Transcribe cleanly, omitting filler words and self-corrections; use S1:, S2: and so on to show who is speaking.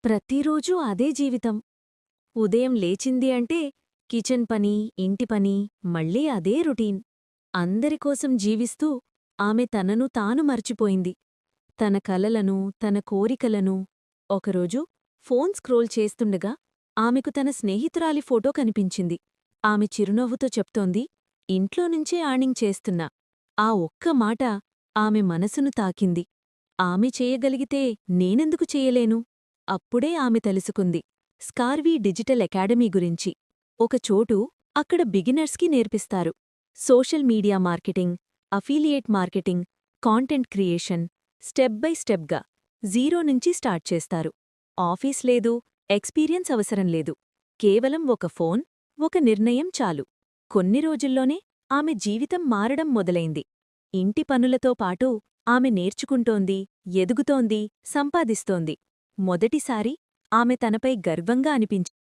S1: ప్రతిరోజూ అదే జీవితం. ఉదయం లేచింది అంటే కిచెన్ పని, ఇంటి పని, మళ్ళీ అదే రొటీన్. అందరికోసం జీవిస్తూ ఆమె తనను తాను మర్చిపోయింది. తన కలలను, తన కోరికలను. ఒకరోజు ఫోన్ స్క్రోల్ చేస్తుండగా ఆమెకు తన స్నేహితురాలి ఫోటో కనిపించింది. ఆమె చిరునవ్వుతో చెప్తోంది, ఇంట్లోనుంచే ఆర్నింగ్ చేస్తున్నా. ఆ ఒక్క మాట ఆమె మనసును తాకింది. ఆమె చేయగలిగితే నేనెందుకు చెయ్యలేను? అప్పుడే ఆమె తెలుసుకుంది స్కార్వీ డిజిటల్ అకాడమీ గురించి. ఒక చోటు అక్కడ బిగినర్స్కి నేర్పిస్తారు. Social media marketing, affiliate marketing, content creation step by స్టెప్గా జీరో నుంచి స్టార్ట్ చేస్తారు. ఆఫీస్ లేదు, ఎక్స్పీరియన్స్ అవసరం లేదు. కేవలం ఒక ఫోన్, ఒక నిర్ణయం చాలు. కొన్ని రోజుల్లోనే ఆమె జీవితం మారడం మొదలైంది. ఇంటి పనులతో పాటు ఆమె నేర్చుకుంటోంది, ఎదుగుతోంది, సంపాదిస్తోంది. మొదటిసారి ఆమె తనపై గర్వంగా అనిపించింది.